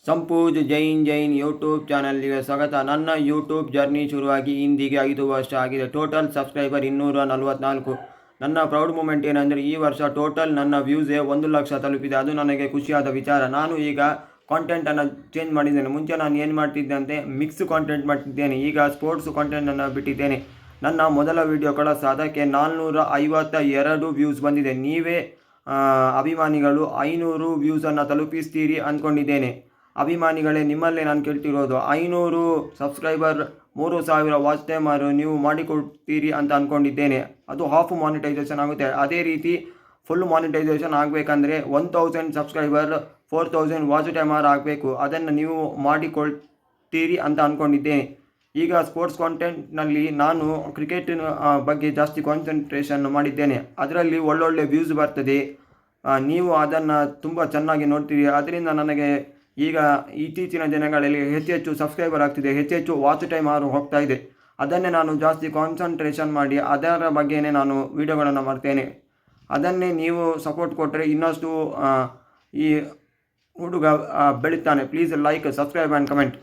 ಸಂಪೂಜ್ Jain YouTube ಚಾನಲ್ಗೆ ಸ್ವಾಗತ. ನನ್ನ ಯೂಟ್ಯೂಬ್ ಜರ್ನಿ ಶುರುವಾಗಿ ಇಂದಿಗೆ 5 ವರ್ಷ ಆಗಿದೆ. Total subscriber 244. ನನ್ನ ಪ್ರೌಡ್ ಮೂಮೆಂಟ್ ಏನಂದರೆ ಈ ವರ್ಷ ಟೋಟಲ್ ನನ್ನ ವ್ಯೂಸೇ 1 ಲಕ್ಷ ತಲುಪಿದೆ. ಅದು ನನಗೆ ಖುಷಿಯಾದ ವಿಚಾರ. ನಾನು ಈಗ ಕಾಂಟೆಂಟನ್ನು ಚೇಂಜ್ ಮಾಡಿದ್ದೇನೆ. ಮುಂಚೆ ನಾನು ಏನು ಮಾಡ್ತಿದ್ದೆ ಮಿಕ್ಸ್ ಕಾಂಟೆಂಟ್ ಮಾಡ್ತಿದ್ದೇನೆ. ಈಗ ಸ್ಪೋರ್ಟ್ಸ್ ಕಾಂಟೆಂಟನ್ನು ಬಿಟ್ಟಿದ್ದೇನೆ. ನನ್ನ ಮೊದಲ ವಿಡಿಯೋ ಕಳಸ ಅದಕ್ಕೆ 452 ವ್ಯೂಸ್ ಬಂದಿದೆ. ನೀವೇ ಅಭಿಮಾನಿಗಳು 500 ವ್ಯೂಸನ್ನು ತಲುಪಿಸ್ತೀರಿ ಅಂದ್ಕೊಂಡಿದ್ದೇನೆ. ಅಭಿಮಾನಿಗಳೇ, ನಿಮ್ಮಲ್ಲೇ ನಾನು ಕೇಳ್ತಿರೋದು, 500 ಸಬ್ಸ್ಕ್ರೈಬರ್ 3000 ವಾಚ್ ಟೈಮರ್ ನೀವು ಮಾಡಿಕೊಡ್ತೀರಿ ಅಂತ ಅಂದ್ಕೊಂಡಿದ್ದೇನೆ. ಅದು ಹಾಫ್ ಮಾನಿಟೈಸೇಷನ್ ಆಗುತ್ತೆ. ಅದೇ ರೀತಿ ಫುಲ್ ಮಾನಿಟೈಸೇಷನ್ ಆಗಬೇಕಂದ್ರೆ 1000 ಸಬ್ಸ್ಕ್ರೈಬರ್ 4000 ವಾಚ್ ಟೈಮರ್ ಆಗಬೇಕು. ಅದನ್ನು ನೀವು ಮಾಡಿಕೊಳ್ತೀರಿ ಅಂತ ಅಂದ್ಕೊಂಡಿದ್ದೇನೆ. ಈಗ ಸ್ಪೋರ್ಟ್ಸ್ ಕಾಂಟೆಂಟ್ನಲ್ಲಿ ನಾನು ಕ್ರಿಕೆಟಿನ ಬಗ್ಗೆ ಜಾಸ್ತಿ ಕಾನ್ಸಂಟ್ರೇಷನ್ ಮಾಡಿದ್ದೇನೆ. ಅದರಲ್ಲಿ ಒಳ್ಳೊಳ್ಳೆ ವ್ಯೂಸ್ ಬರ್ತದೆ. ನೀವು ಅದನ್ನು ತುಂಬ ಚೆನ್ನಾಗಿ ನೋಡ್ತೀರಿ. ಅದರಿಂದ ನನಗೆ ಈಗ ಇತ್ತೀಚಿನ ದಿನಗಳಲ್ಲಿ ಹೆಚ್ಚು ಸಬ್ಸ್ಕ್ರೈಬರ್ ಆಗ್ತಿದೆ, ಹೆಚ್ಚು ವಾಚ್ ಟೈಮ್ ಹೋಗ್ತಾ ಇದೆ. ಅದನ್ನೇ ನಾನು ಜಾಸ್ತಿ ಕಾನ್ಸಂಟ್ರೇಷನ್ ಮಾಡಿ ಅದರ ಬಗ್ಗೆನೇ ನಾನು ವಿಡಿಯೋಗಳನ್ನು ಮಾಡ್ತೇನೆ. ಅದನ್ನೇ ನೀವು ಸಪೋರ್ಟ್ ಕೊಟ್ಟರೆ ಇನ್ನಷ್ಟು ಈ ಹುಡುಗ ಬೆಳೀತಾನೆ. Please like, subscribe and comment.